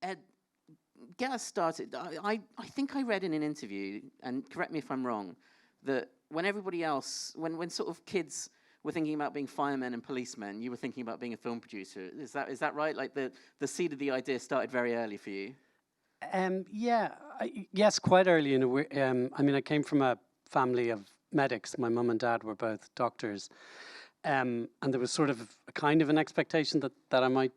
Ed, get us started. I think I read in an interview, and correct me if I'm wrong, that when everybody else, when sort of kids were thinking about being firemen and policemen, you were thinking about being a film producer. Is that right? Like the seed of the idea started very early for you? Yes, quite early in a way. I mean, I came from a family of medics. My mum and dad were both doctors. And there was sort of a kind of an expectation that I might,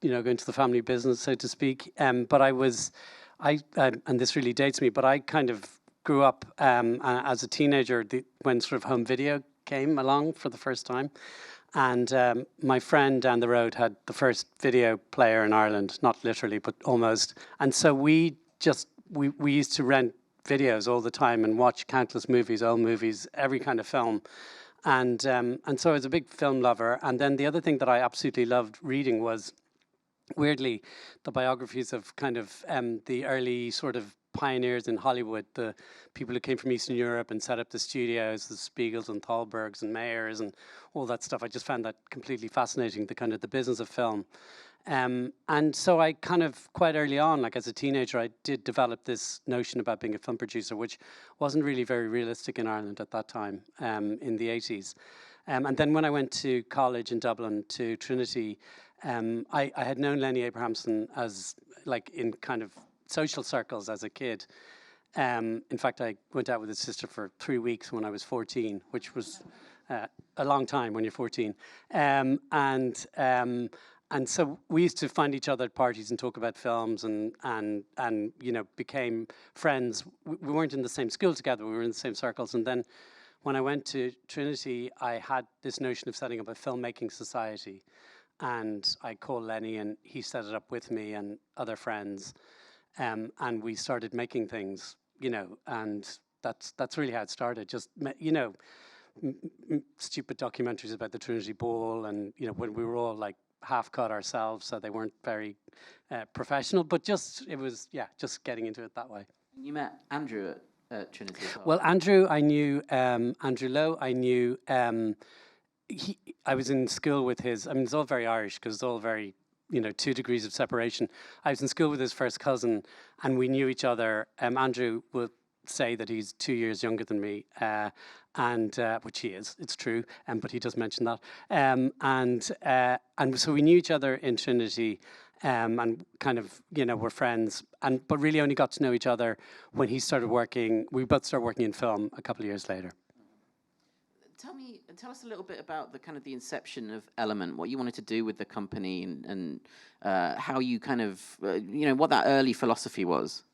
go into the family business, so to speak. But and this really dates me, but I kind of grew up as a teenager when sort of home video came along for the first time. And my friend down the road had the first video player in Ireland, not literally, but almost. And so we used to rent videos all the time and watch countless movies, old movies, every kind of film. And so I was a big film lover. And then the other thing that I absolutely loved reading was, weirdly, the biographies of kind of the early sort of pioneers in Hollywood, the people who came from Eastern Europe and set up the studios, the Spiegels and Thalbergs and Mayers and all that stuff. I just found that completely fascinating, the kind of the business of film. And so I kind of quite early on, like as a teenager, I did develop this notion about being a film producer, which wasn't really very realistic in Ireland at that time, in the 80s. And then when I went to college in Dublin, to Trinity, I had known Lenny Abrahamson as like in kind of social circles as a kid. In fact, I went out with his sister for 3 weeks when I was 14, which was a long time when you're 14. And so we used to find each other at parties and talk about films and became friends. We weren't in the same school together, we were in the same circles. And then when I went to Trinity, I had this notion of setting up a filmmaking society. And I called Lenny and he set it up with me and other friends. And we started making things, and that's really how it started. Just, stupid documentaries about the Trinity Ball and, when we were all like half cut ourselves, so they weren't very professional, but it was just getting into it that way. You met Andrew at Trinity as well? Well, Andrew, I knew, Andrew Lowe, I knew, I was in school with it's all very Irish because it's all very, 2 degrees of separation. I was in school with his first cousin and we knew each other. Andrew will say that he's 2 years younger than me, which he is, it's true, but he does mention that. And so we knew each other in Trinity and kind of, were friends, but really only got to know each other when we both started working in film a couple of years later. Tell us a little bit about the inception of Element, what you wanted to do with the company, and how you kind of, what that early philosophy was.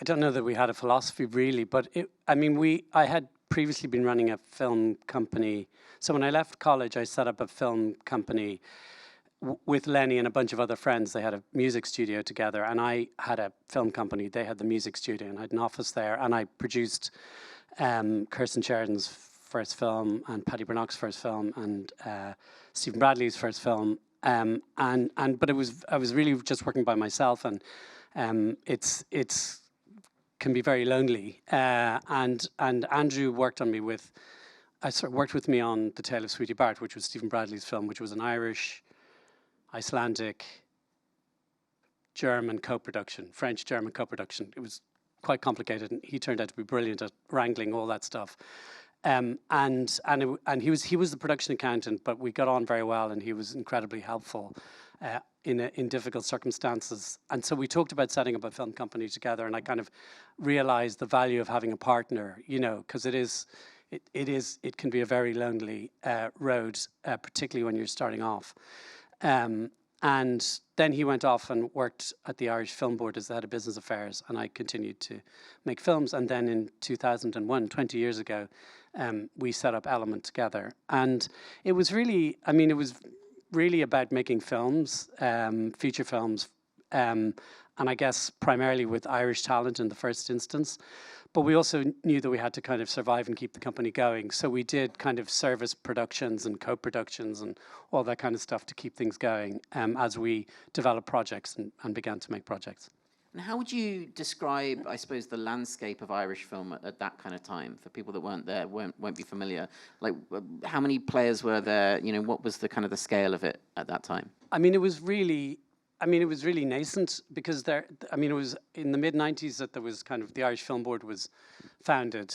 I don't know that we had a philosophy really, but I had previously been running a film company. So when I left college, I set up a film company with Lenny and a bunch of other friends. They had a music studio together, and I had a film company. They had the music studio, and I had an office there, and I produced Kirsten Sheridan's first film and Paddy Brannock's first film and Stephen Bradley's first film. But I was really just working by myself, and it's can be very lonely. And Andrew worked with me on The Tale of Sweetie Bart, which was Stephen Bradley's film, which was an Irish, Icelandic, German co-production, French-German co-production. It was quite complicated, and he turned out to be brilliant at wrangling all that stuff. And he was the production accountant, but we got on very well, and he was incredibly helpful in difficult circumstances. And so we talked about setting up a film company together, and I kind of realized the value of having a partner, because it can be a very lonely road, particularly when you're starting off. And then he went off and worked at the Irish Film Board as the head of business affairs, and I continued to make films. And then in 2001, 20 years ago, we set up Element together. And it was really, about making films, feature films, and I guess primarily with Irish talent in the first instance. But we also knew that we had to kind of survive and keep the company going. So we did kind of service productions and co-productions and all that kind of stuff to keep things going as we developed projects and began to make projects. And how would you describe, I suppose, the landscape of Irish film at that kind of time? For people that weren't there, won't be familiar. Like, how many players were there? What was the kind of the scale of it at that time? It was really I mean, it was really nascent because I mean, it was in the mid-90s that there was kind of the Irish Film Board was founded.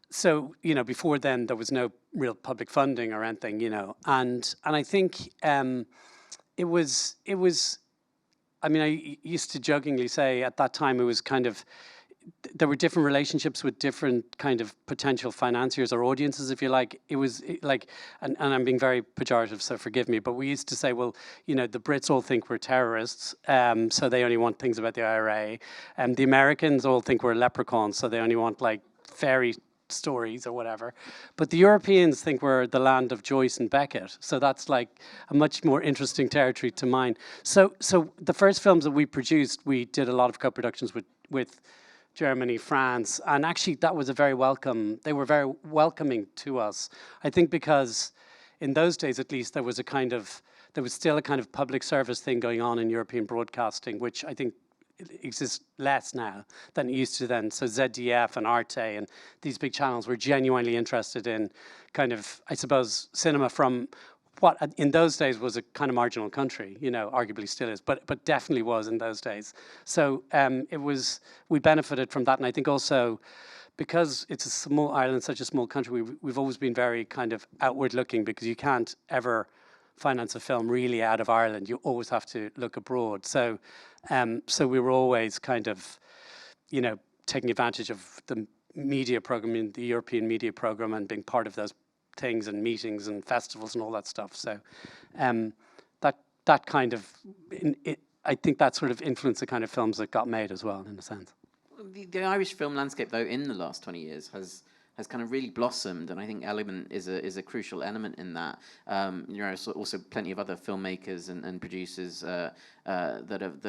So, you know, before then there was no real public funding or anything, you know, and I think it was, I mean, I used to jokingly say at that time it was kind of, there were different relationships with different kind of potential financiers or audiences, if you like. It was like, and I'm being very pejorative, so forgive me, but we used to say, well, you know, the Brits all think we're terrorists, so they only want things about the IRA. And the Americans all think we're leprechauns, so they only want like fairy stories or whatever. But the Europeans think we're the land of Joyce and Beckett. So that's like a much more interesting territory to mine. So the first films that we produced, we did a lot of co-productions with Germany, France, and actually that was a very welcome, they were very welcoming to us. I think because in those days at least there was still a kind of public service thing going on in European broadcasting, which I think exists less now than it used to then. So ZDF and Arte and these big channels were genuinely interested in kind of, I suppose, cinema from what in those days was a kind of marginal country, you know, arguably still is, but definitely was in those days. So we benefited from that. And I think also because it's a small island, such a small country, we've always been very kind of outward looking, because you can't ever finance a film really out of Ireland. You always have to look abroad. So we were always kind of, you know, taking advantage of the media program, the European media program, and being part of those things and meetings and festivals and all that stuff. So that kind of, I think that sort of influenced the kind of films that got made as well, in a sense. The Irish film landscape, though, in the last 20 years has kind of really blossomed, and I think Element is a crucial element in that. You know, also plenty of other filmmakers and producers that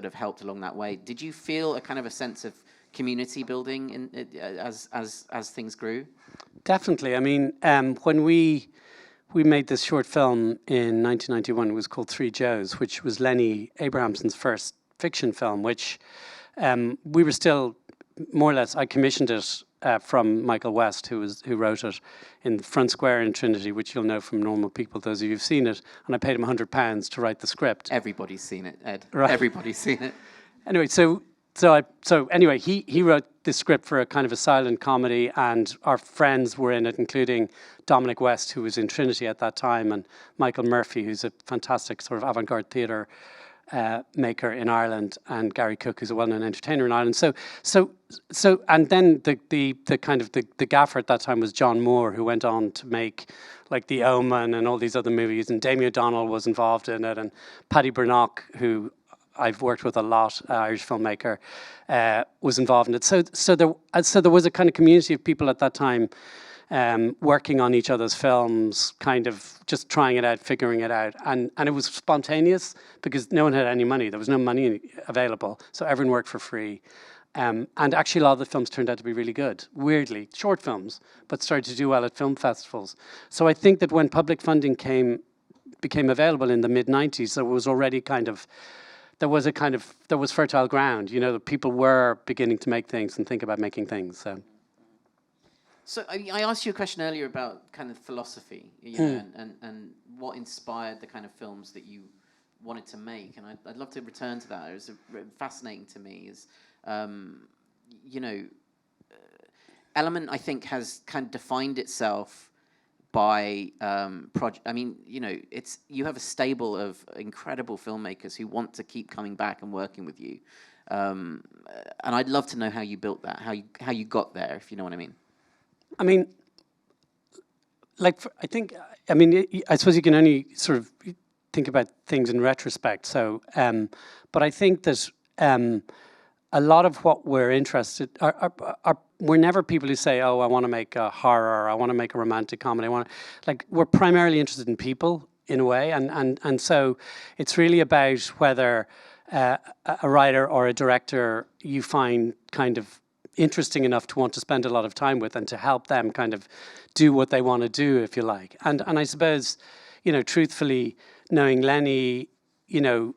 have helped along that way. Did you feel a kind of a sense of community building as things grew? Definitely. I mean, when we made this short film in 1991, it was called Three Joes, which was Lenny Abrahamson's first fiction film, which we were still more or less, I commissioned it from Michael West, who wrote it in Front Square in Trinity, which you'll know from Normal People, those of you who've seen it, and I paid him £100 to write the script. Everybody's seen it, Ed. Right. Everybody's seen it. Anyway, so anyway, he wrote this script for a kind of a silent comedy, and our friends were in it, including Dominic West, who was in Trinity at that time, and Michael Murphy, who's a fantastic sort of avant-garde theatre maker in Ireland, and Gary Cook, who's a well-known entertainer in Ireland. So, and then the kind of the gaffer at that time was John Moore, who went on to make like The Omen and all these other movies, and Damien O'Donnell was involved in it, and Paddy Burnock, who I've worked with a lot, Irish filmmaker, was involved in it. So there was a kind of community of people at that time working on each other's films, kind of just trying it out, figuring it out. And it was spontaneous because no one had any money. There was no money available. So everyone worked for free. And actually a lot of the films turned out to be really good, weirdly, short films, but started to do well at film festivals. So I think that when public funding became available in the mid-90s, there was already there was fertile ground, you know, that people were beginning to make things and think about making things. So I asked you a question earlier about kind of philosophy, you know, and what inspired the kind of films that you wanted to make, and I'd love to return to that. It was fascinating to me. Is you know, Element, I think, has kind of defined itself by project. I mean, you know, you have a stable of incredible filmmakers who want to keep coming back and working with you, and I'd love to know how you built that, how you got there, if you know what I mean. I mean, like, I suppose you can only sort of think about things in retrospect. So, but I think that a lot of what we're interested we're never people who say, oh, I want to make a horror, I want to make a romantic comedy. We're primarily interested in people in a way, and so it's really about whether a writer or a director you find kind of interesting enough to want to spend a lot of time with and to help them kind of do what they want to do, if you like. And I suppose, you know, truthfully, knowing Lenny, you know,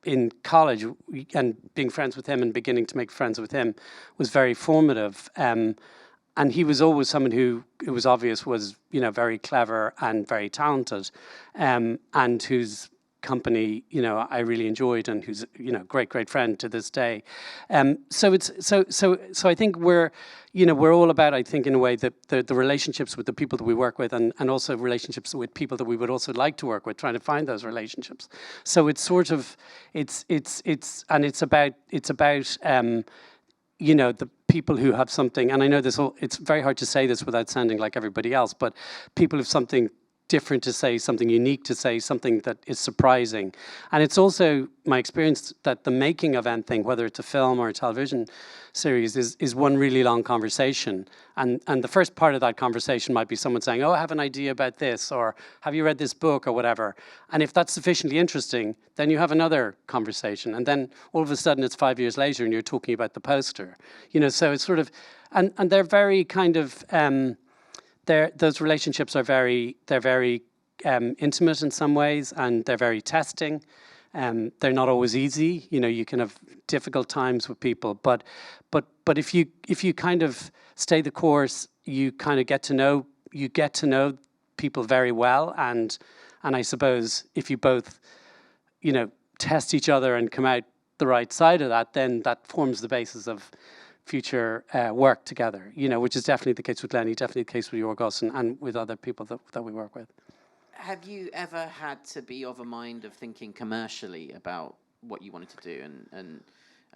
in college and being friends with him and beginning to make friends with him was very formative. And he was always someone who, it was obvious, was, you know, very clever and very talented, and whose company, you know, I really enjoyed, and who's, you know, great friend to this day. So I think we're, you know, we're all about, I think, in a way, the relationships with the people that we work with, and also relationships with people that we would also like to work with, trying to find those relationships. So it's sort of, it's about you know, the people who have something, and I know it's very hard to say this without sounding like everybody else, but people have something different to say, something unique to say, something that is surprising. And it's also my experience that the making of anything, whether it's a film or a television series, is one really long conversation. And the first part of that conversation might be someone saying, oh, I have an idea about this, or have you read this book, or whatever. And if that's sufficiently interesting, then you have another conversation. And then all of a sudden it's 5 years later and you're talking about the poster. You know, so it's sort of, and they're very kind of, those relationships are very intimate in some ways, and they're very testing. They're not always easy. You know, you can have difficult times with people, but if you kind of stay the course, you kind of get to know people very well, and I suppose if you both, you know, test each other and come out the right side of that, then that forms the basis of future work together, you know, which is definitely the case with Lenny, definitely the case with Yorgos, and with other people that we work with. Have you ever had to be of a mind of thinking commercially about what you wanted to do, and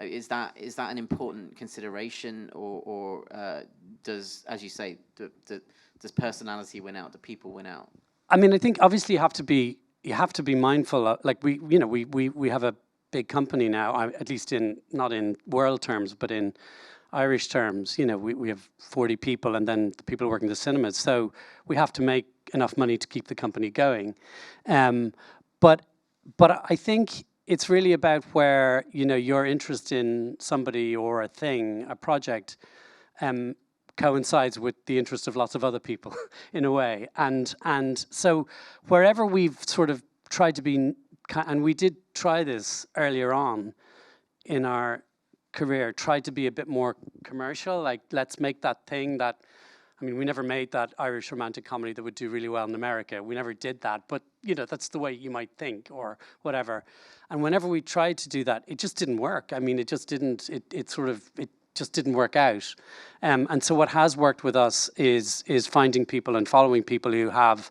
is that an important consideration, or does, as you say, does personality win out? Do people win out? I mean, I think obviously you have to be mindful of, like, we have a big company now, at least not in world terms, but in Irish terms. You know, we have 40 people, and then the people working the cinemas. So we have to make enough money to keep the company going. But I think it's really about where, you know, your interest in somebody or a thing, a project, coincides with the interest of lots of other people in a way. And so wherever we've sort of tried to be, and we did try this earlier on in our career, tried to be a bit more commercial, like, let's make that thing that, I mean, we never made that Irish romantic comedy that would do really well in America. We never did that, but, you know, that's the way you might think, or whatever. And whenever we tried to do that, it just didn't work. I mean, it just didn't, it just didn't work out. And so what has worked with us is finding people and following people who have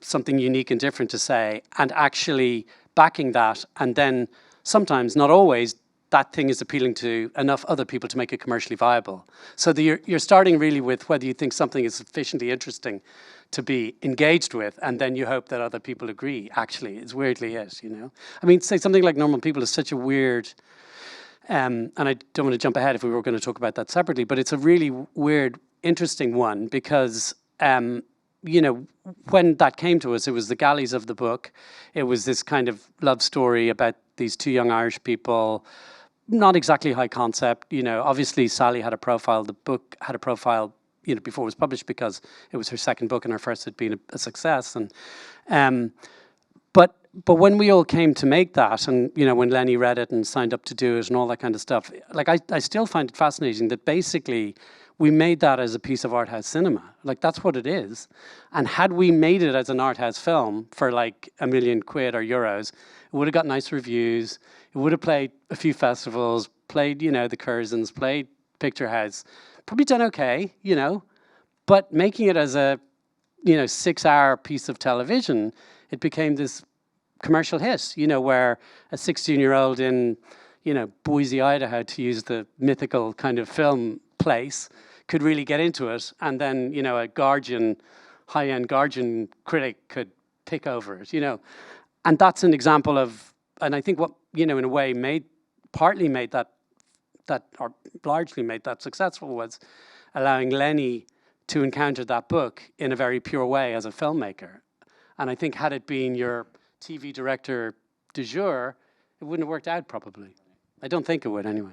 something unique and different to say, and actually backing that, and then sometimes, not always, that thing is appealing to enough other people to make it commercially viable. So you're starting really with whether you think something is sufficiently interesting to be engaged with, and then you hope that other people agree, actually. It's weirdly it, you know? I mean, say something like Normal People is such a weird, and I don't want to jump ahead if we were going to talk about that separately, but it's a really weird, interesting one, because you know, when that came to us, it was the galleys of the book. It was this kind of love story about these two young Irish people, not exactly high concept. You know, obviously Sally had a profile. The book had a profile, you know, before it was published, because it was her second book and her first had been a success. And but when we all came to make that, and, you know, when Lenny read it and signed up to do it and all that kind of stuff, like, I still find it fascinating that basically we made that as a piece of art house cinema. Like, that's what it is. And had we made it as an art house film for like £1 million or euros, it would have got nice reviews. It would have played a few festivals, played, you know, the Curzons, played Picture House, probably done okay, you know. But making it as a, you know, 6-hour piece of television, it became this commercial hit, you know, where a 16-year-old in, you know, Boise, Idaho, to use the mythical kind of film place, could really get into it, and then, you know, a high-end Guardian critic could pick over it, you know. And that's an example of, and I think what, you know, in a way partly made that, or largely made that successful, was allowing Lenny to encounter that book in a very pure way as a filmmaker. And I think had it been your TV director du jour, it wouldn't have worked out probably. I don't think it would anyway.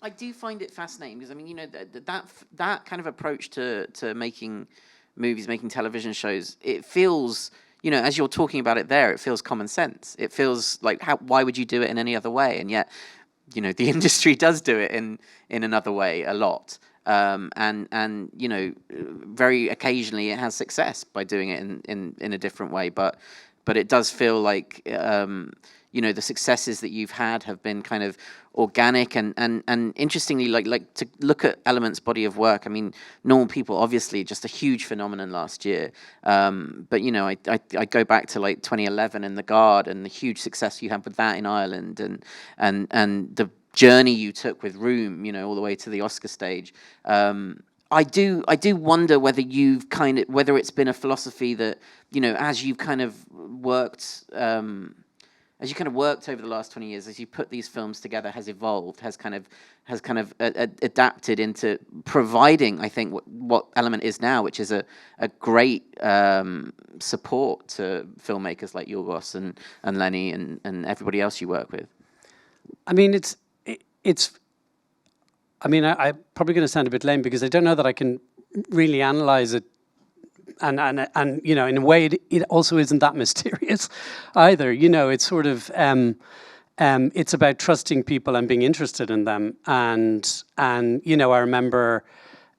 I do find it fascinating, because, I mean, you know, that kind of approach to making movies, making television shows, it feels, you know, as you're talking about it there, it feels common sense. It feels like, why would you do it in any other way? And yet, you know, the industry does do it in another way a lot. And you know, very occasionally it has success by doing it in a different way. But but it does feel like you know, the successes that you've had have been kind of organic and interestingly, like to look at Element's body of work. I mean, Normal People, obviously, just a huge phenomenon last year. But you know, I go back to like 2011 and The Guard and the huge success you had with that in Ireland, and the journey you took with Room, you know, all the way to the Oscar stage. I do wonder whether whether it's been a philosophy that, you know, as you've kind of worked. As you kind of worked over the last 20 years, as you put these films together, has evolved, has kind of adapted into providing, I think, what Element is now, which is a great support to filmmakers like Yorgos and Lenny and everybody else you work with. I mean, I'm probably going to sound a bit lame because I don't know that I can really analyze it. And you know, in a way, it also isn't that mysterious either. You know, it's sort of it's about trusting people and being interested in them. And you know, I remember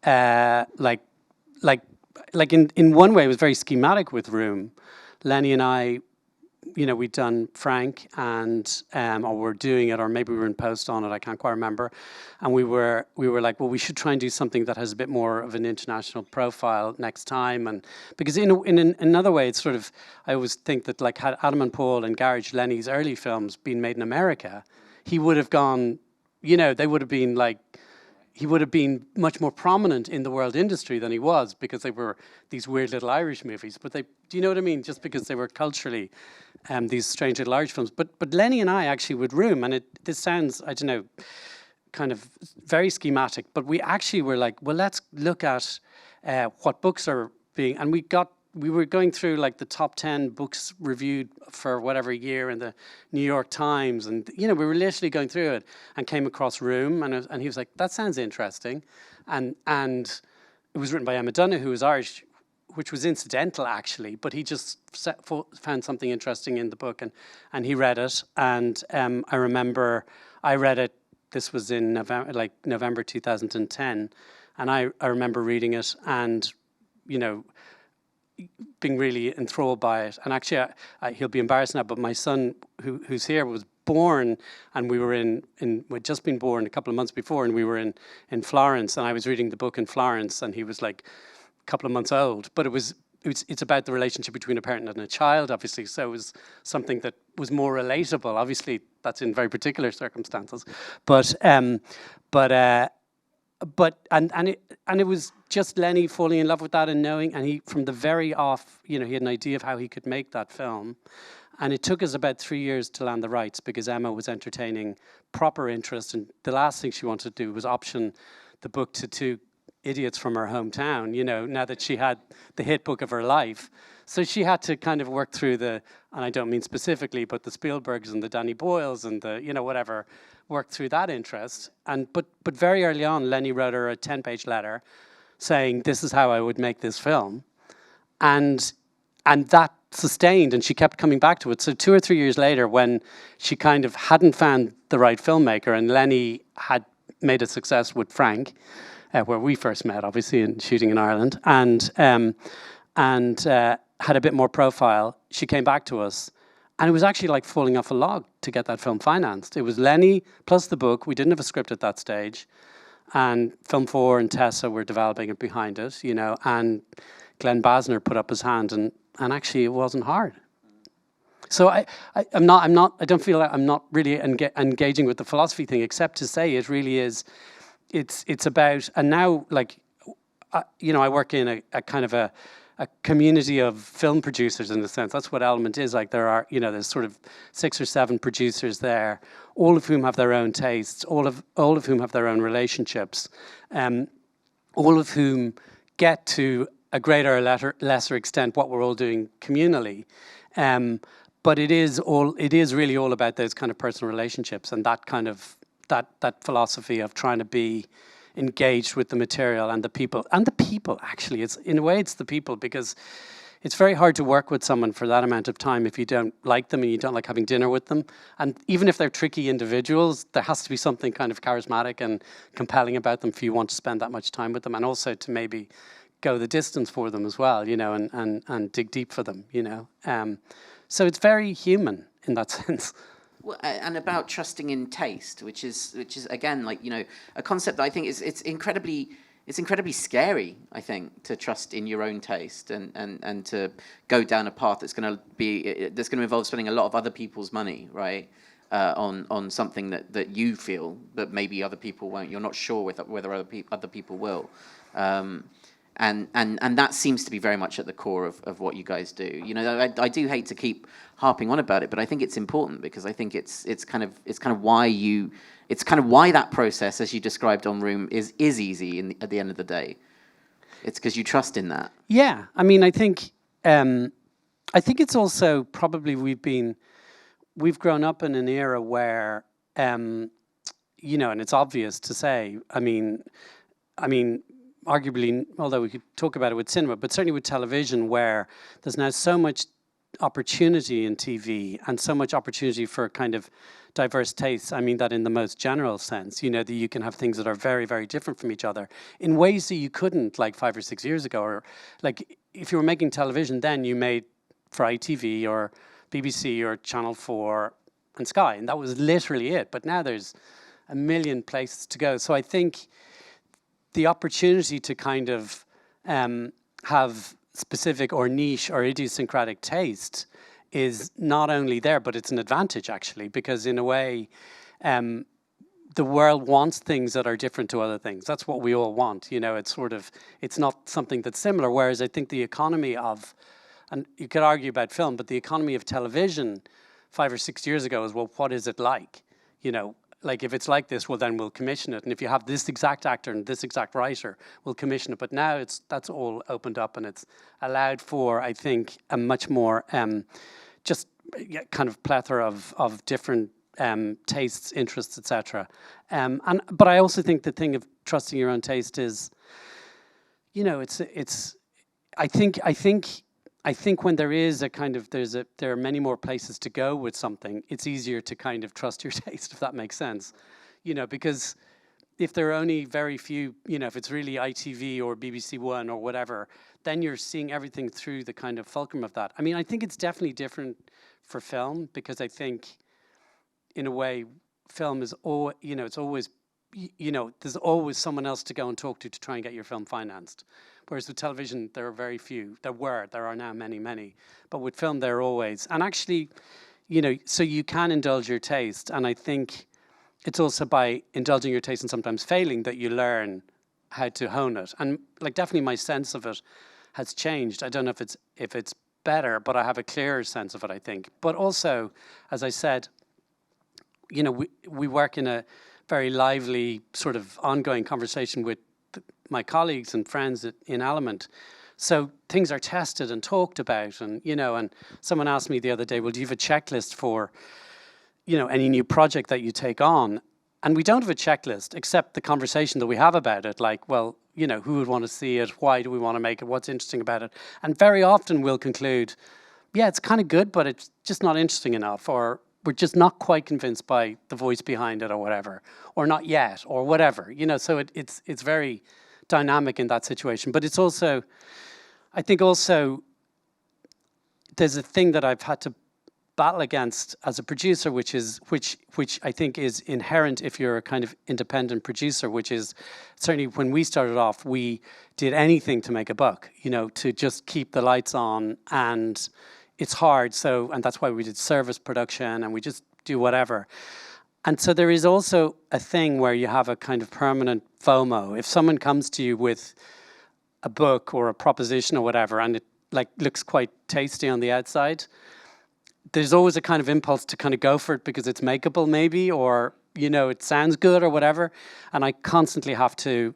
like in one way, it was very schematic with Room. Lenny and I, you know, we'd done Frank and or we're doing it, or maybe we were in post on it, I can't quite remember. And we were like, well, we should try and do something that has a bit more of an international profile next time. And because in another way, it's sort of, I always think that like had Adam and Paul and Garage, Lenny's early films been made in America, he would have gone, you know, they would have been like, he would have been much more prominent in the world industry than he was, because they were these weird little Irish movies. But do you know what I mean? Just because they were culturally these strange little Irish films. But Lenny and I actually with Room, and this sounds, I don't know, kind of very schematic, but we actually were like, well, let's look at what books are being, and we were going through like the top 10 books reviewed for whatever year in the New York Times. And, you know, we were literally going through it and came across Room. And he was like, that sounds interesting. And it was written by Emma Dunne, who was Irish, which was incidental actually, but he just found something interesting in the book and he read it. And I remember I read it, this was in November 2010. And I remember reading it and, you know, being really enthralled by it. And actually, he'll be embarrassed now, but my son, who's here, was born, and we were we'd just been born a couple of months before, and we were in Florence, and I was reading the book in Florence, and he was like a couple of months old. But it's about the relationship between a parent and a child, obviously, so it was something that was more relatable. Obviously, that's in very particular circumstances. But it was just Lenny falling in love with that and knowing, and he, from the very off, you know, he had an idea of how he could make that film. And it took us about 3 years to land the rights because Emma was entertaining proper interest, and the last thing she wanted to do was option the book to two idiots from her hometown, you know, now that she had the hit book of her life. So she had to kind of work through and I don't mean specifically, but the Spielbergs and the Danny Boyles and the, you know, whatever, work through that interest. But very early on, Lenny wrote her a 10-page letter saying, this is how I would make this film. And that sustained, and she kept coming back to it. So 2 or 3 years later, when she kind of hadn't found the right filmmaker, and Lenny had made a success with Frank, where we first met, obviously, in shooting in Ireland, and had a bit more profile, she came back to us. And it was actually like falling off a log to get that film financed. It was Lenny plus the book. We didn't have a script at that stage. And Film 4 and Tessa were developing it behind it, you know, and Glenn Basner put up his hand, and actually it wasn't hard. So I don't feel like I'm not really engaging with the philosophy thing, except to say it really is, it's about, and now, like, you know, I work in a kind of a community of film producers, in a sense. That's what Element is. Like, there are, you know, there's sort of 6 or 7 producers there, all of whom have their own tastes, all of whom have their own relationships, all of whom get to a greater or lesser extent what we're all doing communally. But it is really all about those kind of personal relationships and that kind of that philosophy of trying to be engaged with the material and the people. And the people, actually, it's in a way it's the people, because it's very hard to work with someone for that amount of time if you don't like them and you don't like having dinner with them. And even if they're tricky individuals, there has to be something kind of charismatic and compelling about them if you want to spend that much time with them, and also to maybe go the distance for them as well, you know, and dig deep for them, you know. So it's very human in that sense. Well, and about trusting in taste, which is again, like, a concept that I think it's incredibly scary, I think, to trust in your own taste and to go down a path that's going to involve spending a lot of other people's money, right? On something that you feel that maybe other people won't. You're not sure whether other people will. And that seems to be very much at the core of what you guys do. I do hate to keep harping on about it, but I think it's important because I think it's kind of why that process, as you described on Room, is easy at the end of the day. It's because you trust in that. Yeah, I mean, I think it's also probably we've grown up in an era where, and it's obvious to say. I mean, arguably, although we could talk about it with cinema, but certainly with television, where there's now so much opportunity in TV and so much opportunity for kind of diverse tastes. I mean that in the most general sense, that you can have things that are very, very different from each other in ways that you couldn't like 5 or 6 years ago. Or like if you were making television then, you made for ITV or BBC or Channel 4 and Sky, and that was literally it. But now there's a million places to go. So I think the opportunity to kind of have specific or niche or idiosyncratic taste is not only there, but it's an advantage actually, because in a way, the world wants things that are different to other things. That's what we all want. It's not something that's similar. Whereas I think the economy of, and you could argue about film, but the economy of television 5 or 6 years ago is, well, what is it like? Like if it's like this, well, then we'll commission it. And if you have this exact actor and this exact writer, we'll commission it. But now that's all opened up, and it's allowed for, I think, a much more kind of plethora of different tastes, interests, etc. But I also think the thing of trusting your own taste is, I think when there is a kind of, there are many more places to go with something, it's easier to kind of trust your taste, if that makes sense. Because if there are only very few, if it's really ITV or BBC One or whatever, then you're seeing everything through the kind of fulcrum of that. I mean, I think it's definitely different for film, because I think, in a way, film is it's always, there's always someone else to go and talk to try and get your film financed. Whereas with television, there are very few. There are now many, many. But with film, there are always. And actually, so you can indulge your taste. And I think it's also by indulging your taste and sometimes failing that you learn how to hone it. And like definitely my sense of it has changed. I don't know if it's better, but I have a clearer sense of it, I think. But also, as I said, we work in a very lively sort of ongoing conversation with my colleagues and friends in Element. So things are tested and talked about, and and someone asked me the other day, well, do you have a checklist for any new project that you take on? And we don't have a checklist, except the conversation that we have about it, like, well, who would want to see it, why do we want to make it, what's interesting about it? And very often we'll conclude, yeah, it's kind of good, but it's just not interesting enough, or we're just not quite convinced by the voice behind it or whatever, or not yet, or whatever, so it's very dynamic in that situation. But it's also, I think also, there's a thing that I've had to battle against as a producer, which I think is inherent if you're a kind of independent producer, which is certainly when we started off, we did anything to make a buck, to just keep the lights on, and it's hard. So, and that's why we did service production, and we just do whatever. And so there is also a thing where you have a kind of permanent FOMO. If someone comes to you with a book or a proposition or whatever, and it like looks quite tasty on the outside, there's always a kind of impulse to kind of go for it because it's makeable maybe, or, it sounds good or whatever. And I constantly have to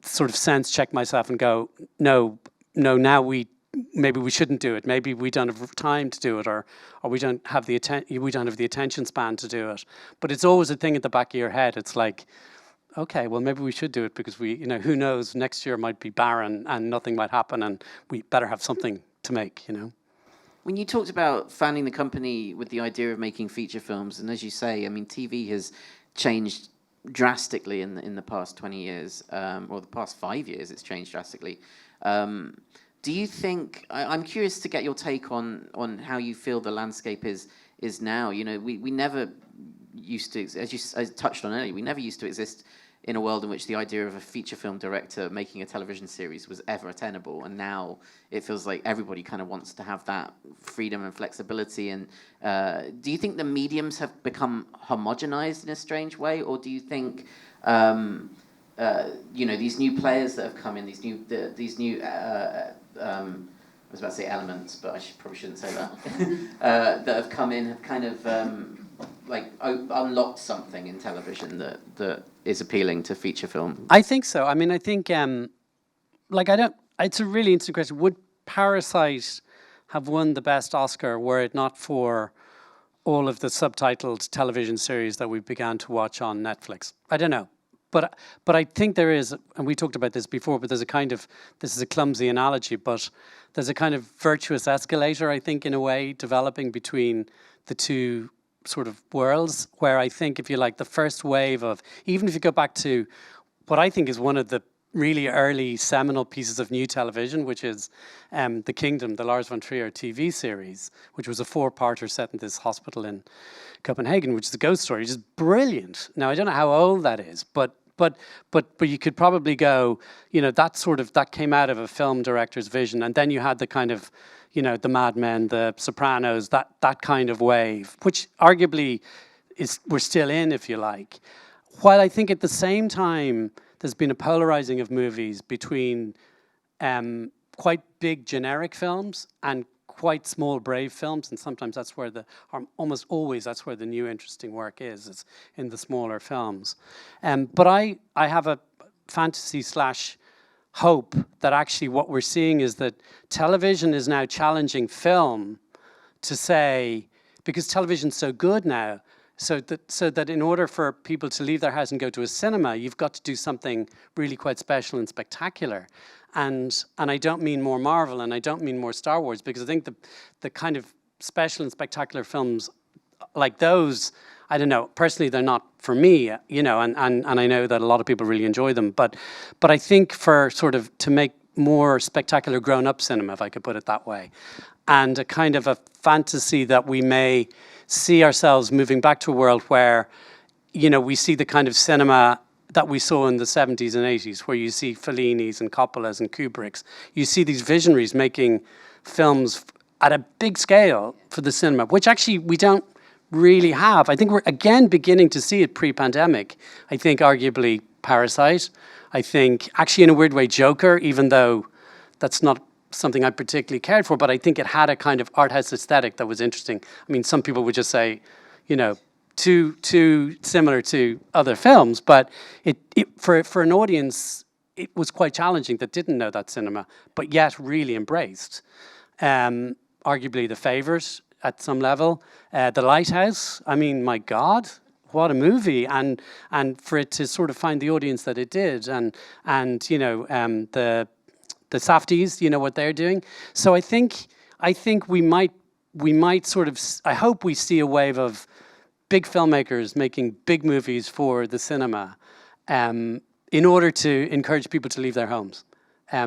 sort of sense check myself and go, no, now maybe we shouldn't do it. Maybe we don't have time to do it, or we don't have the attention span to do it. But it's always a thing at the back of your head. It's like, okay, well, maybe we should do it because we, who knows, next year might be barren and nothing might happen, and we better have something to make, When you talked about founding the company with the idea of making feature films, and as you say, I mean, TV has changed drastically in the past 20 years, or the past 5 years, it's changed drastically. Do you think, I'm curious to get your take on how you feel the landscape is now. You know, we never used to, as touched on earlier, we never used to exist in a world in which the idea of a feature film director making a television series was ever attainable, and now it feels like everybody kind of wants to have that freedom and flexibility. And do you think the mediums have become homogenized in a strange way, or do you think you know, these new players that have come in, these new I was about to say elements, but I probably shouldn't say that, that have come in have kind of like unlocked something in television that is appealing to feature film? I think so. I mean, I think, like, it's a really interesting question. Would Parasite have won the best Oscar were it not for all of the subtitled television series that we began to watch on Netflix? I don't know. But I think there is, and we talked about this before, but there's a kind of, this is a clumsy analogy, but there's a kind of virtuous escalator, I think, in a way, developing between the two sort of worlds, where I think, if you like, the first wave of, even if you go back to what I think is one of the really early seminal pieces of new television, which is The Kingdom, the Lars von Trier TV series, which was a 4-parter set in this hospital in Copenhagen, which is a ghost story, just brilliant. Now, I don't know how old that is, but you could probably go, you know, that came out of a film director's vision, and then you had the kind of, you know, the Mad Men, the Sopranos, that kind of wave, which arguably we're still in, if you like. While I think at the same time there's been a polarizing of movies between quite big generic films and quite small brave films, and sometimes that's where almost always that's where the new interesting work is in the smaller films. But I have a fantasy / hope that actually what we're seeing is that television is now challenging film to say, because television's so good now, so that in order for people to leave their house and go to a cinema, you've got to do something really quite special and spectacular. And I don't mean more Marvel, and I don't mean more Star Wars, because I think the kind of special and spectacular films like those, I don't know, personally they're not for me, you know, and I know that a lot of people really enjoy them, but I think for sort of to make more spectacular grown-up cinema, if I could put it that way, and a kind of a fantasy that we may see ourselves moving back to a world where, you know, we see the kind of cinema that we saw in the 70s and 80s, where you see Fellini's and Coppola's and Kubrick's. You see these visionaries making films at a big scale for the cinema, which actually we don't really have. I think we're again beginning to see it pre-pandemic. I think arguably Parasite. I think actually in a weird way Joker, even though that's not something I particularly cared for, but I think it had a kind of art house aesthetic that was interesting. I mean, some people would just say, you know, too similar to other films, but it for an audience, it was quite challenging that didn't know that cinema, but yet really embraced. Arguably The Favourite at some level, The Lighthouse. I mean, my God, what a movie! And for it to sort of find the audience that it did, and you know, the Safdies, you know what they're doing. So I think we might sort of, I hope we see a wave of big filmmakers making big movies for the cinema, in order to encourage people to leave their homes,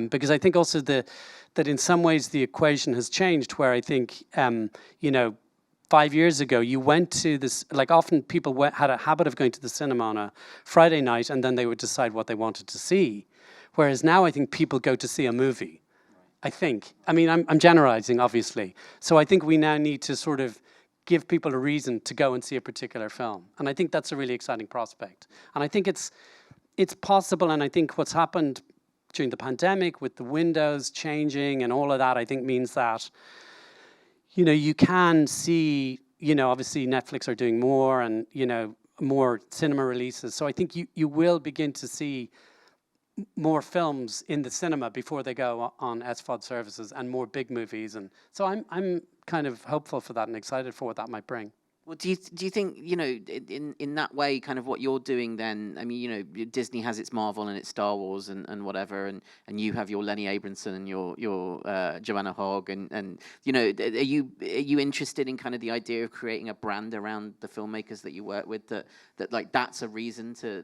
because I think also that in some ways the equation has changed, where I think, you know, 5 years ago you went to this, like often people had a habit of going to the cinema on a Friday night and then they would decide what they wanted to see. Whereas now I think people go to see a movie, I think. I mean, I'm generalizing, obviously. So I think we now need to sort of give people a reason to go and see a particular film. And I think that's a really exciting prospect. And I think it's possible, and I think what's happened during the pandemic with the windows changing and all of that, I think means that, you know, you can see, you know, obviously Netflix are doing more and, you know, more cinema releases. So I think you will begin to see more films in the cinema before they go on SVOD services, and more big movies. And so I'm kind of hopeful for that and excited for what that might bring. Well, do you think, you know, in that way, kind of what you're doing then, I mean, you know, Disney has its Marvel and its Star Wars and whatever, and you have your Lenny Abramson and your Joanna Hogg, and you know, are you interested in kind of the idea of creating a brand around the filmmakers that you work with, that like that's a reason to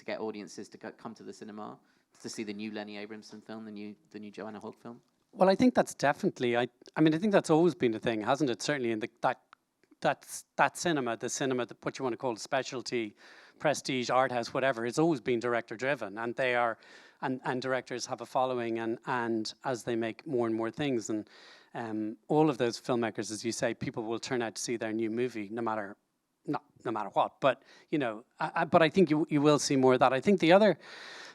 get audiences to come to the cinema to see the new Lenny Abramson film, the new Joanna Hogg film? Well, I think that's definitely. I mean, I think that's always been a thing, hasn't it? Certainly in that cinema, what you want to call specialty, prestige, art house, whatever, it's always been director driven, and they are, and directors have a following, and as they make more and more things, and all of those filmmakers, as you say, people will turn out to see their new movie, no matter what. But but I think you will see more of that. I think the other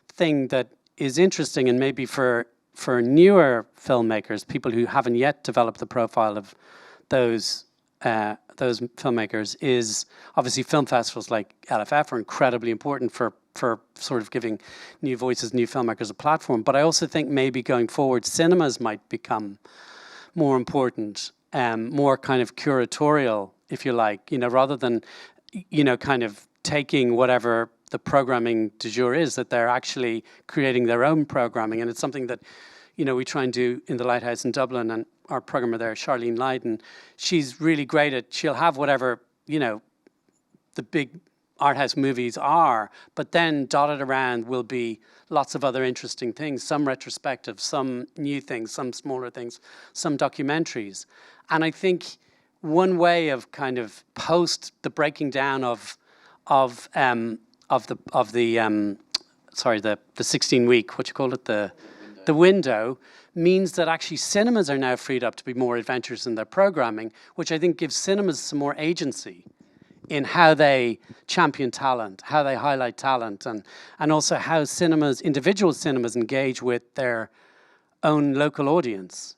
thing that is interesting, and maybe for newer filmmakers, people who haven't yet developed the profile of those filmmakers, is obviously film festivals like LFF are incredibly important for sort of giving new voices, new filmmakers a platform. But I also think maybe going forward, cinemas might become more important, more kind of curatorial, if you like, rather than, kind of taking whatever the programming du jour is, that they're actually creating their own programming. And it's something that, we try and do in the Lighthouse in Dublin, and our programmer there, Charlene Lydon, she's really great at, she'll have whatever, the big art house movies are, but then dotted around will be lots of other interesting things, some retrospective, some new things, some smaller things, some documentaries. And I think one way of kind of post the breaking down of the 16-week, what you call it, the window, means that actually cinemas are now freed up to be more adventurous in their programming, which I think gives cinemas some more agency in how they champion talent, how they highlight talent, and also how individual cinemas engage with their own local audience,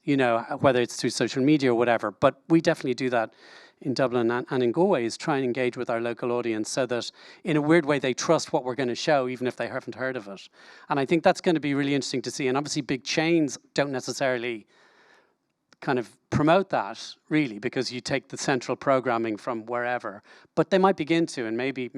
whether it's through social media or whatever. But we definitely do that in Dublin and in Galway, is try and engage with our local audience so that in a weird way they trust what we're going to show, even if they haven't heard of it. And I think that's going to be really interesting to see. And obviously big chains don't necessarily kind of promote that, really, because you take the central programming from wherever. But they might begin to, and maybe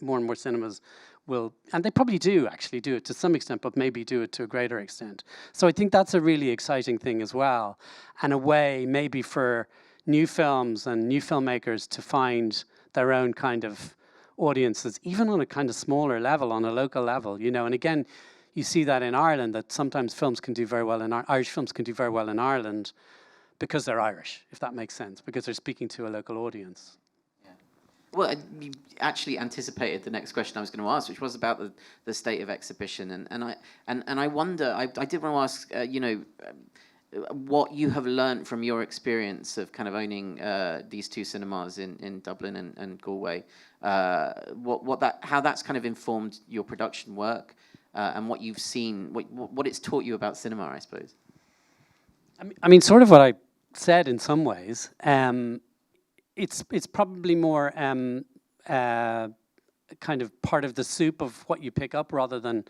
more and more cinemas will, and they probably do actually do it to some extent, but maybe do it to a greater extent. So I think that's a really exciting thing as well, and a way maybe for new films and new filmmakers to find their own kind of audiences, even on a kind of smaller level, on a local level, and again, you see that in Ireland, that sometimes films can do very well in Irish films can do very well in Ireland because they're Irish, if that makes sense, because they're speaking to a local audience. Yeah. Well, you actually anticipated the next question I was going to ask, which was about the state of exhibition, and I wonder, I did want to ask, what you have learned from your experience of kind of owning these two cinemas in Dublin and Galway, how that's kind of informed your production work, and what you've seen, what it's taught you about cinema, I suppose. I mean, sort of what I said in some ways. It's probably more kind of part of the soup of what you pick up, rather than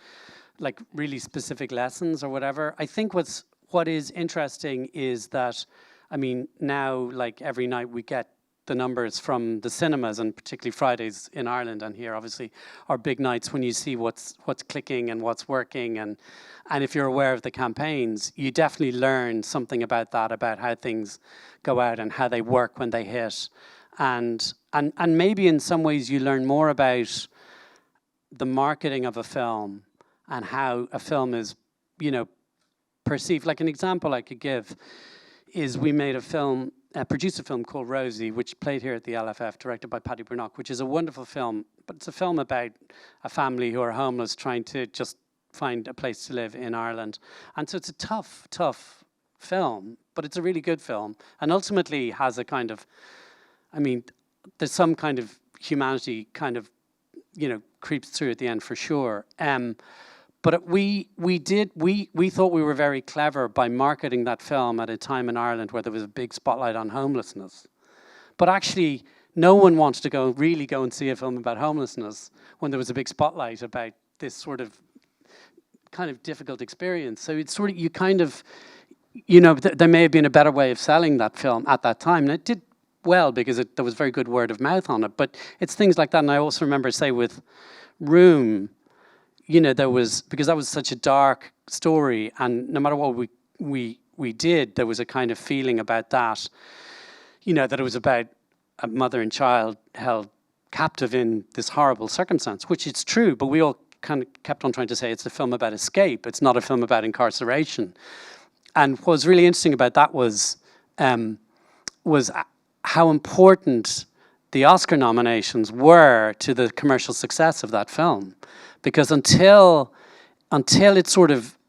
like really specific lessons or whatever. I think what is interesting is that, I mean, now, like every night we get the numbers from the cinemas, and particularly Fridays in Ireland and here, obviously, are big nights when you see what's clicking and what's working, and if you're aware of the campaigns, you definitely learn something about that, about how things go out and how they work when they hit, and maybe in some ways you learn more about the marketing of a film and how a film is, perceived. Like an example I could give is we made produced a film called Rosie, which played here at the LFF, directed by Paddy Burnock, which is a wonderful film, but it's a film about a family who are homeless trying to just find a place to live in Ireland. And so it's a tough film, but it's a really good film, and ultimately has a kind of, I mean, there's some kind of humanity kind of, creeps through at the end for sure. But we thought we were very clever by marketing that film at a time in Ireland where there was a big spotlight on homelessness. But actually, no one wanted to really go and see a film about homelessness when there was a big spotlight about this sort of kind of difficult experience. So it's sort of, you kind of, there may have been a better way of selling that film at that time, and it did well because there was very good word of mouth on it. But it's things like that. And I also remember, say, with Room, there was, because that was such a dark story, and no matter what we did, there was a kind of feeling about that, that it was about a mother and child held captive in this horrible circumstance, which it's true, but we all kind of kept on trying to say it's a film about escape. It's not a film about incarceration. And what was really interesting about that was how important the Oscar nominations were to the commercial success of that film, because until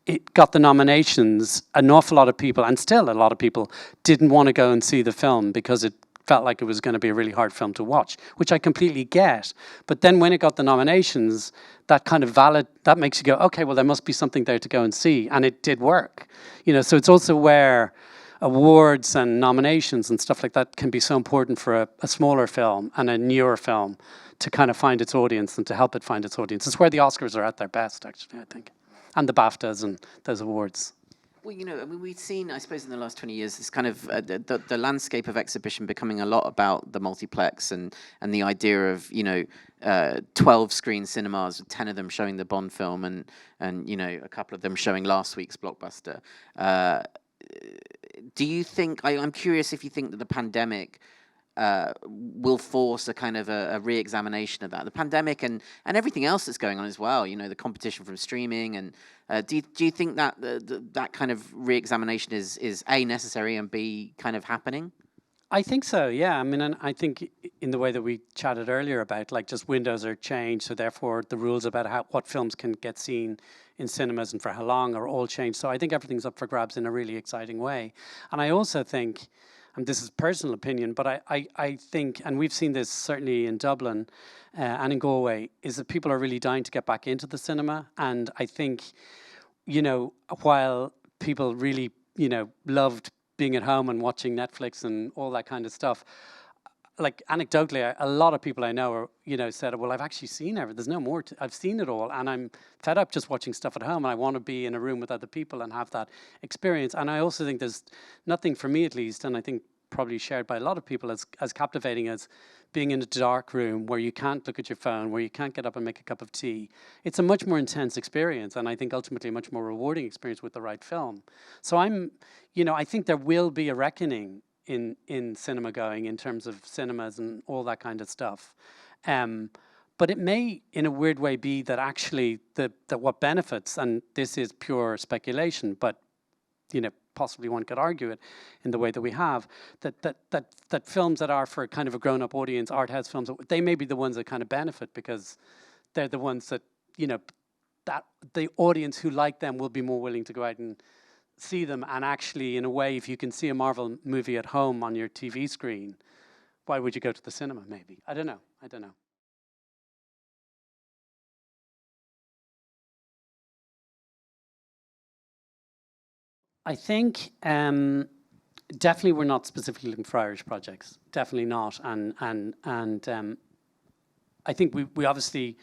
it got the nominations, an awful lot of people, and still a lot of people, didn't want to go and see the film because it felt like it was going to be a really hard film to watch, which I completely get. But then when it got the nominations, that kind of that makes you go, okay, well, there must be something there to go and see, and it did work. So it's also where awards and nominations and stuff like that can be so important for a smaller film and a newer film to kind of find its audience and to help it find its audience. It's where the Oscars are at their best, actually, I think. And the BAFTAs and those awards. Well, I mean, we've seen, I suppose, in the last 20 years, this kind of the landscape of exhibition becoming a lot about the multiplex and the idea of 12 screen cinemas, 10 of them showing the Bond film, and a couple of them showing last week's blockbuster. Do you think? I'm curious if you think that the pandemic will force a kind of a re-examination of that. The pandemic and everything else that's going on as well, the competition from streaming. And do you think that that kind of re-examination is A, necessary, and B, kind of happening? I think so, yeah. I mean, and I think in the way that we chatted earlier about, like, just windows are changed, so therefore the rules about what films can get seen in cinemas and for how long are all changed. So I think everything's up for grabs in a really exciting way. And I also think, and this is personal opinion, but I think, and we've seen this certainly in Dublin and in Galway, is that people are really dying to get back into the cinema. And I think, while people really, loved being at home and watching Netflix and all that kind of stuff, like, anecdotally, a lot of people I know are, said, well, I've actually seen everything. There's no more. I've seen it all, and I'm fed up just watching stuff at home, and I want to be in a room with other people and have that experience. And I also think there's nothing, for me at least, and I think probably shared by a lot of people, as captivating as being in a dark room where you can't look at your phone, where you can't get up and make a cup of tea. It's a much more intense experience, and I think ultimately a much more rewarding experience with the right film. So I think there will be a reckoning in cinema going, in terms of cinemas and all that kind of stuff. But it may, in a weird way, be that actually that what benefits, and this is pure speculation, but possibly one could argue it in the way that we have, that films that are for kind of a grown-up audience, art house films, they may be the ones that kind of benefit, because they're the ones that, that the audience who like them will be more willing to go out and see them. And actually, in a way, if you can see a Marvel movie at home on your TV screen, why would you go to the cinema, maybe? I don't know. I think definitely we're not specifically looking for Irish projects. Definitely not. And I think we obviously,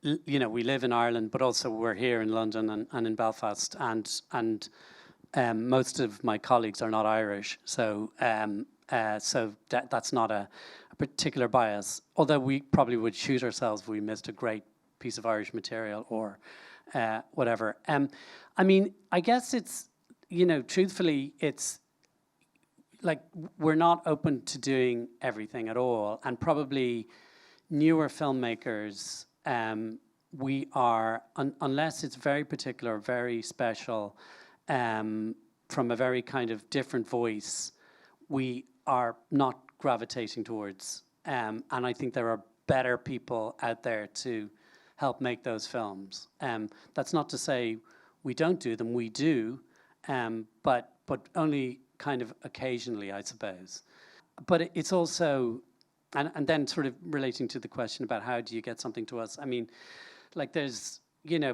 we live in Ireland, but also we're here in London and in Belfast, and most of my colleagues are not Irish, so that's not a particular bias. Although we probably would shoot ourselves if we missed a great piece of Irish material or whatever. I mean, I guess it's, truthfully, it's like we're not open to doing everything at all, and probably newer filmmakers, we are, unless it's very particular, very special, from a very kind of different voice, we are not gravitating towards. And I think there are better people out there to help make those films. That's not to say we don't do them, we do, but only kind of occasionally, I suppose. But it's also, and then sort of relating to the question about how do you get something to us, I mean, like there's,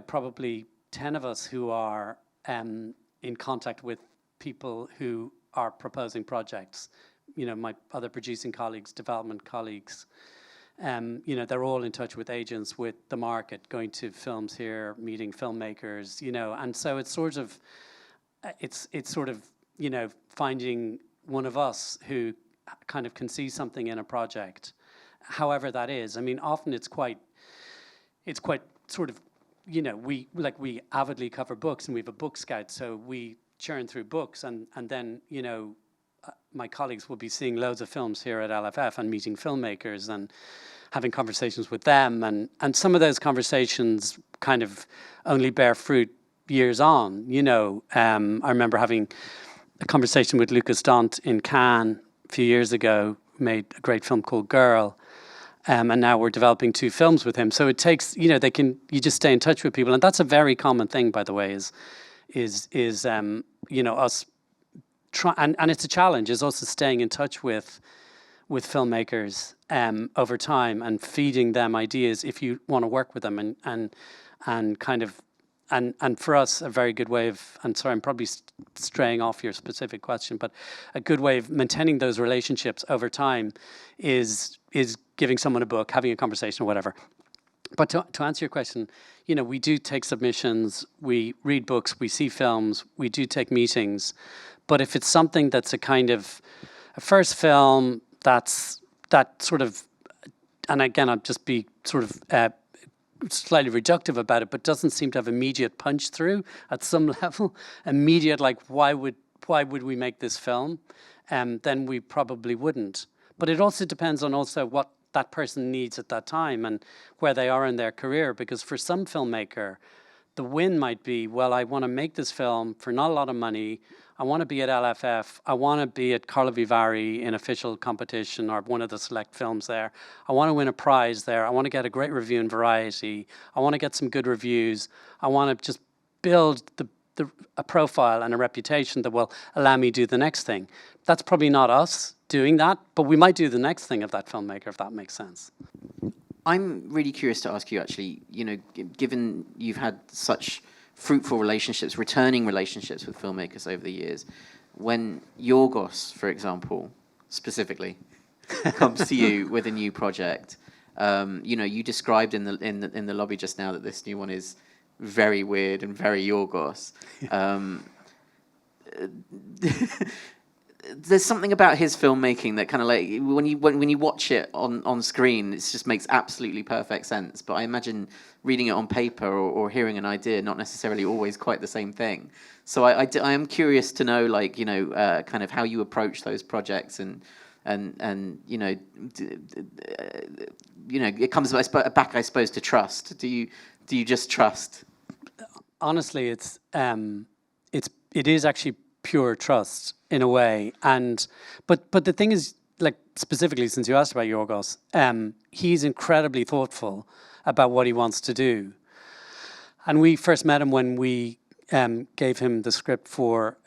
probably 10 of us who are in contact with people who are proposing projects. My other producing colleagues, development colleagues, they're all in touch with agents, with the market, going to films here, meeting filmmakers, and so it's sort of, finding one of us who kind of can see something in a project, however that is. I mean, often it's quite sort of, we avidly cover books, and we have a book scout, so we churn through books, and then, my colleagues will be seeing loads of films here at LFF and meeting filmmakers and having conversations with them, and some of those conversations kind of only bear fruit years on. I remember having a conversation with Lucas Dont in Cannes a few years ago, made a great film called Girl. And now we're developing 2 films with him. So it takes, you just stay in touch with people. And that's a very common thing, by the way, is us try, and it's a challenge, is also staying in touch with filmmakers over time and feeding them ideas if you want to work with them, and kind of, and for us, a very good way of, and sorry, I'm probably straying off your specific question, but a good way of maintaining those relationships over time is giving someone a book, having a conversation or whatever. But to answer your question, we do take submissions, we read books, we see films, we do take meetings. But if it's something that's a kind of a first film that sort of, and again, I'll just be sort of slightly reductive about it, but doesn't seem to have immediate punch through at some level, immediate, like, why would we make this film? Then we probably wouldn't. But it also depends on also what that person needs at that time and where they are in their career. Because for some filmmaker, the win might be, well, I want to make this film for not a lot of money. I want to be at LFF. I want to be at Carlo Vivari in official competition or one of the select films there. I want to win a prize there. I want to get a great review in Variety. I want to get some good reviews. I want to just build a profile and a reputation that will allow me to do the next thing. That's probably not us doing that, but we might do the next thing of that filmmaker, if that makes sense. I'm really curious to ask you, actually, given you've had such fruitful relationships, returning relationships with filmmakers over the years, when Yorgos, for example, specifically, comes to you with a new project, you described in the lobby just now that this new one is very weird and very Yorgos. There's something about his filmmaking that kind of, like, when you watch it on screen, it just makes absolutely perfect sense. But I imagine reading it on paper or hearing an idea, not necessarily always quite the same thing. So I am curious to know, like, kind of how you approach those projects, and it comes back, I suppose, to trust. Do you just trust? Honestly, it is actually pure trust in a way, but the thing is, like, specifically since you asked about Yorgos, he's incredibly thoughtful about what he wants to do, and we first met him when we gave him the script for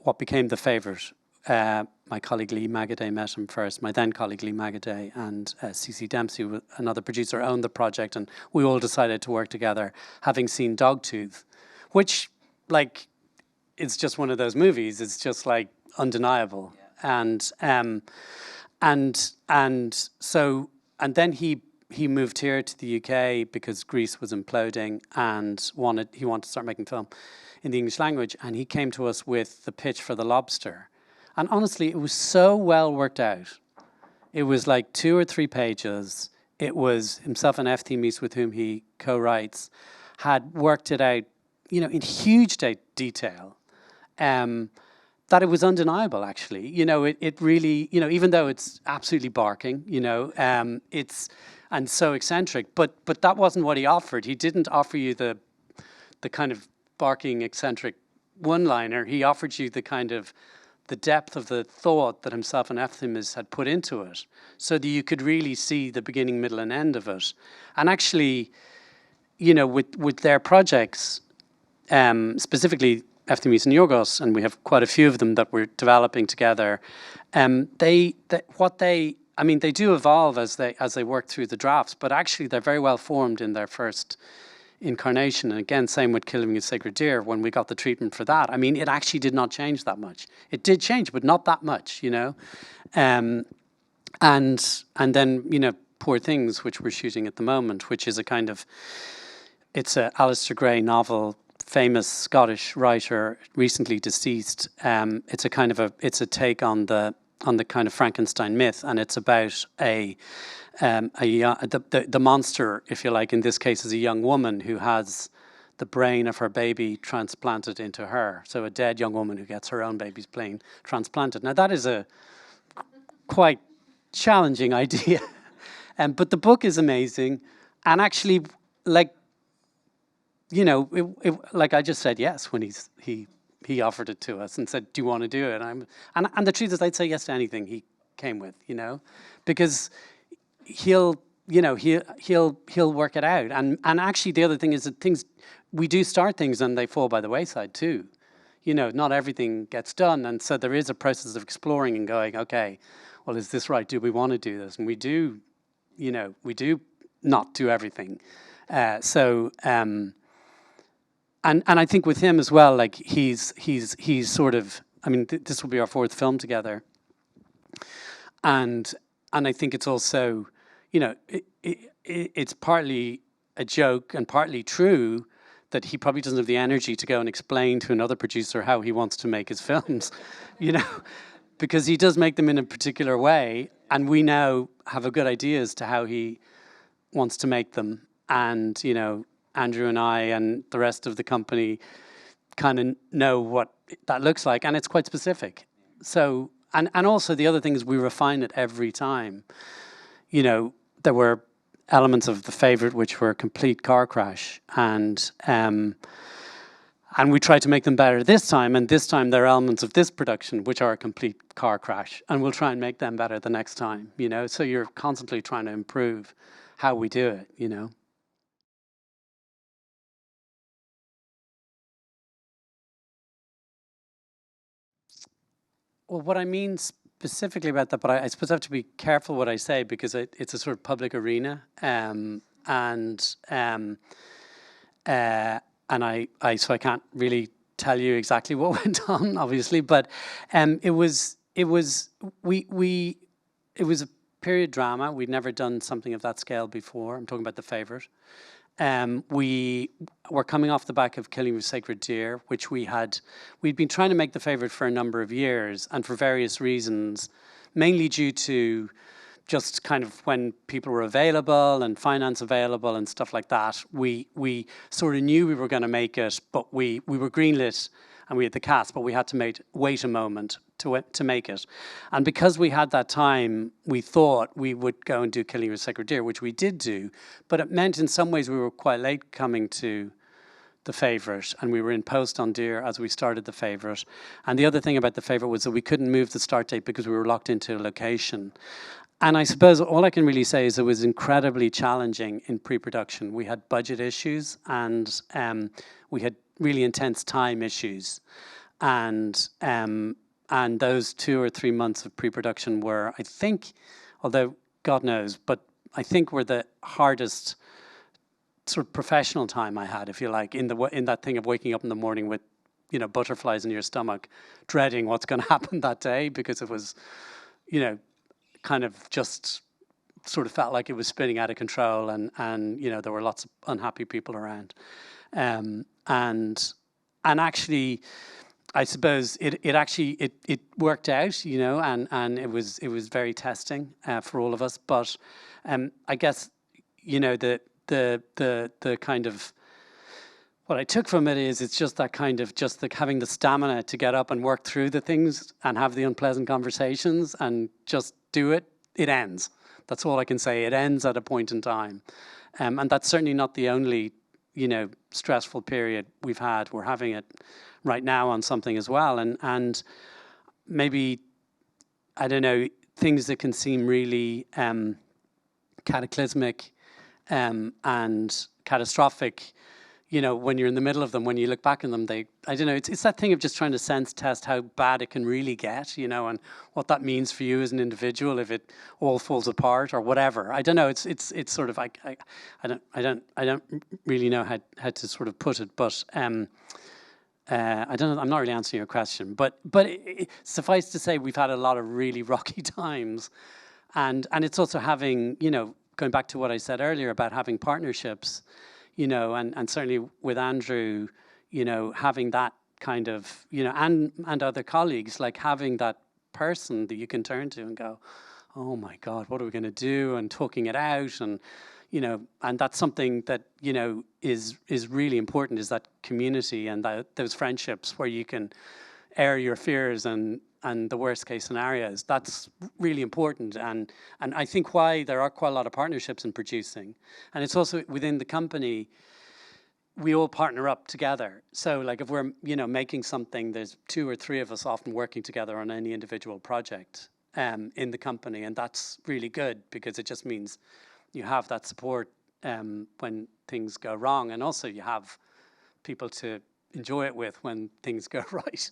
what became The Favourite. My colleague Lee Magaday met him first. My then colleague Lee Magaday and CC Dempsey, another producer, owned the project, and we all decided to work together, having seen Dogtooth, which, like, it's just one of those movies. It's just, like, undeniable. Yeah. And then he moved here to the UK because Greece was imploding, and he wanted to start making film in the English language. And he came to us with the pitch for The Lobster. And honestly, it was so well worked out. It was like 2 or 3 pages. It was himself and F. Themis, with whom he co-writes, had worked it out, in huge detail. That it was undeniable, actually. It really, even though it's absolutely barking, it's, and so eccentric, but that wasn't what he offered. He didn't offer you the kind of barking, eccentric one-liner. He offered you the kind of the depth of the thought that himself and Efthimis had put into it, so that you could really see the beginning, middle, and end of it. And actually, with their projects, specifically Efthimis and Yorgos, and we have quite a few of them that we're developing together. They do evolve as they work through the drafts, but actually they're very well formed in their first incarnation. And again, same with Killing a Sacred Deer. When we got the treatment for that, it actually did not change that much. It did change, but not that much, And then Poor Things, which we're shooting at the moment, which is it's a Alistair Gray novel. Famous Scottish writer, recently deceased. It's a take on the kind of Frankenstein myth, and it's about the monster, if you like. In this case, is a young woman who has the brain of her baby transplanted into her. So a dead young woman who gets her own baby's brain transplanted. Now that is a quite challenging idea, but the book is amazing, and actually, like, you know, like I just said yes when he offered it to us and said, "Do you want to do it?" And the truth is, I'd say yes to anything he came with, you know, because he'll work it out. And actually, the other thing is that we do start things and they fall by the wayside too. You know, not everything gets done, and so there is a process of exploring and going, okay, well, is this right? Do we want to do this? And we do not do everything. And I think with him as well, like he's sort of, I mean, this will be our fourth film together, and I think it's also, you know, it's partly a joke and partly true that he probably doesn't have the energy to go and explain to another producer how he wants to make his films, you know, because he does make them in a particular way, and we now have a good idea as to how he wants to make them, and you know, Andrew and I and the rest of the company kind of know what that looks like, and it's quite specific. So, and also the other thing is we refine it every time. You know, there were elements of The Favourite which were a complete car crash, and we tried to make them better this time, and this time there are elements of this production which are a complete car crash, and we'll try and make them better the next time, you know? So you're constantly trying to improve how we do it, you know? Well, what I mean specifically about that, but I suppose I have to be careful what I say because it's a sort of public arena, and so I can't really tell you exactly what went on, obviously, but it was a period drama. We'd never done something of that scale before. I'm talking about The Favourite. We were coming off the back of Killing with Sacred Deer, which we'd been trying to make The Favourite for a number of years, and for various reasons, mainly due to just kind of when people were available and finance available and stuff like that, we sort of knew we were going to make it, but we were greenlit and we had the cast, but we had to wait a moment to make it. And because we had that time, we thought we would go and do Killing with Sacred Deer, which we did do, but it meant in some ways we were quite late coming to The Favourite, and we were in post on Deer as we started The Favourite. And the other thing about The Favourite was that we couldn't move the start date because we were locked into a location. And I suppose all I can really say is it was incredibly challenging in pre-production. We had budget issues, and we had really intense time issues. And those 2 or 3 months of pre-production were, I think, although God knows, but I think were the hardest sort of professional time I had, if you like, in that thing of waking up in the morning with, you know, butterflies in your stomach, dreading what's going to happen that day, because it was, you know, kind of just sort of felt like it was spinning out of control, and you know, there were lots of unhappy people around, and actually, I suppose it worked out, you know, and it was very testing for all of us. But I guess, you know, the kind of what I took from it is it's just that kind of just having the stamina to get up and work through the things and have the unpleasant conversations and just do it. It ends. That's all I can say. It ends at a point in time, and that's certainly not the only, you know, stressful period we've had. We're having it right now on something as well, and maybe, I don't know, things that can seem really cataclysmic and catastrophic, you know, when you're in the middle of them, when you look back on them, I don't know, it's that thing of just trying to sense test how bad it can really get, you know, and what that means for you as an individual if it all falls apart or whatever. I don't know, it's sort of, I don't really know how to sort of put it, but I don't know, I'm not really answering your question, but suffice to say, we've had a lot of really rocky times, and it's also having, you know, going back to what I said earlier about having partnerships, you know, and certainly with Andrew, you know, having that kind of, you know, and other colleagues, like having that person that you can turn to and go, oh my God, what are we going to do? And talking it out, and, you know, and that's something that, you know, is really important, is that community and those friendships where you can air your fears and the worst case scenarios. That's really important, and I think why there are quite a lot of partnerships in producing, and it's also within the company. we all partner up together. So like if we're, making something, there's 2 or 3 of us often working together on any individual project in the company. And that's really good because it just means you have that support when things go wrong. And also you have people to enjoy it with when things go right,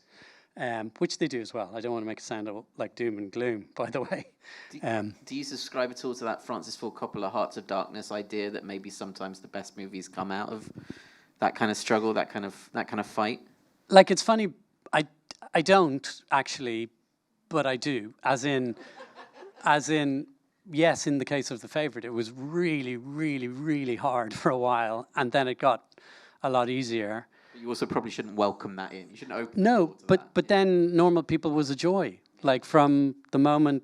which they do as well. I don't want to make it sound like doom and gloom, by the way. Do you subscribe at all to that Francis Ford Coppola Hearts of Darkness idea that maybe sometimes the best movies come out of that kind of struggle, that kind of fight? Like, it's funny, I don't actually, but I do. As in, yes, in the case of The Favourite, it was really, really, really hard for a while, and then it got a lot easier. But you also probably shouldn't welcome that in. You shouldn't open. No, but then Normal People was a joy. Like from the moment,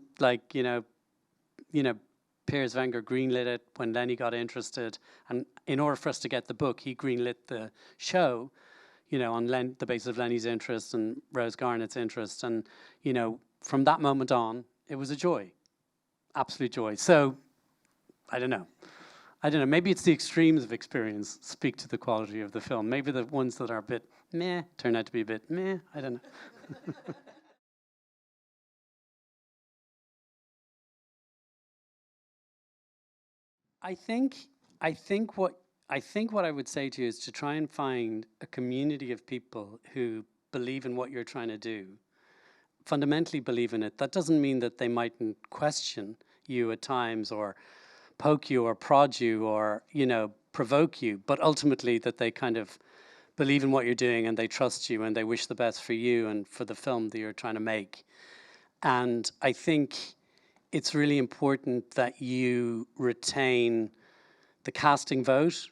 Piers Wenger greenlit it when Lenny got interested, and in order for us to get the book, he greenlit the show, on the basis of Lenny's interest and Rose Garnett's interest, and from that moment on, it was a joy, absolute joy. So, I don't know. Maybe it's the extremes of experience speak to the quality of the film. Maybe the ones that are a bit meh turn out to be a bit meh. I don't know. I think what I would say to you is to try and find a community of people who believe in what you're trying to do, fundamentally believe in it. That doesn't mean that they mightn't question you at times or poke you or prod you or, provoke you, but ultimately that they kind of believe in what you're doing and they trust you and they wish the best for you and for the film that you're trying to make. And I think it's really important that you retain the casting vote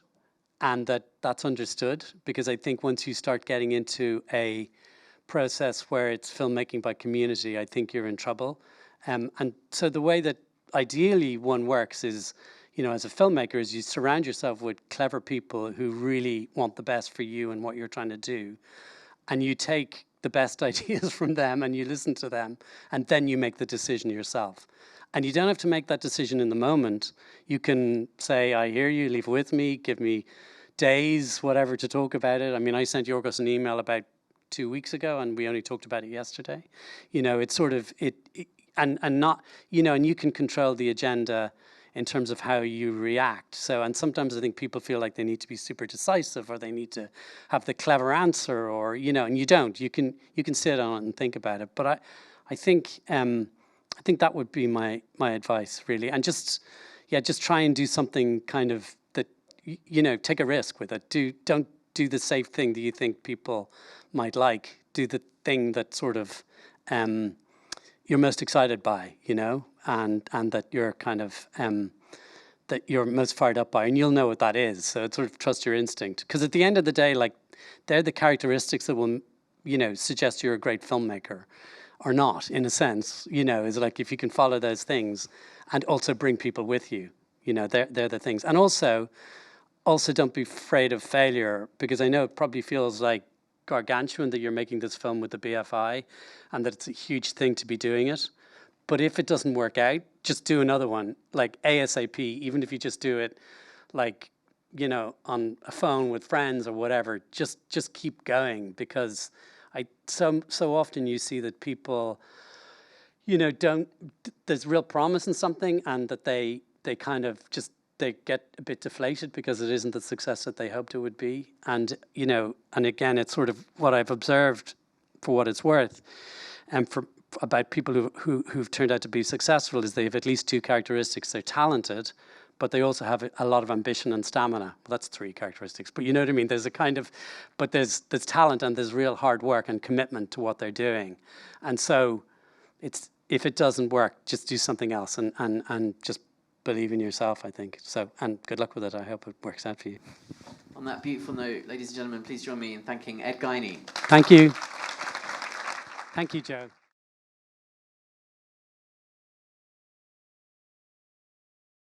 and that's understood, because I think once you start getting into a process where it's filmmaking by community, I think you're in trouble. And so the way that ideally one works is, as a filmmaker, is you surround yourself with clever people who really want the best for you and what you're trying to do. And you take the best ideas from them and you listen to them, and then you make the decision yourself. And you don't have to make that decision in the moment. You can say, I hear you, leave it with me, give me days, whatever, to talk about it. I mean, I sent Yorgos an email about 2 weeks ago and we only talked about it yesterday. It's sort of, and not, and you can control the agenda in terms of how you react. So, and sometimes I think people feel like they need to be super decisive or they need to have the clever answer or, and you don't. You can sit on it and think about it. But I think that would be my advice, really. And just try and do something kind of that, take a risk with it. Don't do the safe thing that you think people might like. Do the thing that sort of you're most excited by, and that you're kind of that you're most fired up by, and you'll know what that is. So it's sort of trust your instinct, because at the end of the day, like, they're the characteristics that will, suggest you're a great filmmaker or not, in a sense. Is like if you can follow those things and also bring people with you, they're the things. And also don't be afraid of failure, because I know it probably feels like gargantuan that you're making this film with the BFI and that it's a huge thing to be doing it. But if it doesn't work out, just do another one, like ASAP, even if you just do it like, on a phone with friends or whatever, just keep going, because so often you see that people, there's real promise in something and that they kind of just, they get a bit deflated because it isn't the success that they hoped it would be. And, and again, it's sort of what I've observed, for what it's worth, and about people who've turned out to be successful, is they have at least 2 characteristics. They're talented, but they also have a lot of ambition and stamina. Well, that's 3 characteristics, but you know what I mean? There's a kind of, but there's talent and there's real hard work and commitment to what they're doing. And so if it doesn't work, just do something else and just believe in yourself, I think. So, and good luck with it. I hope it works out for you. On that beautiful note, ladies and gentlemen, please join me in thanking Ed Guiney. Thank you. Thank you, Joe.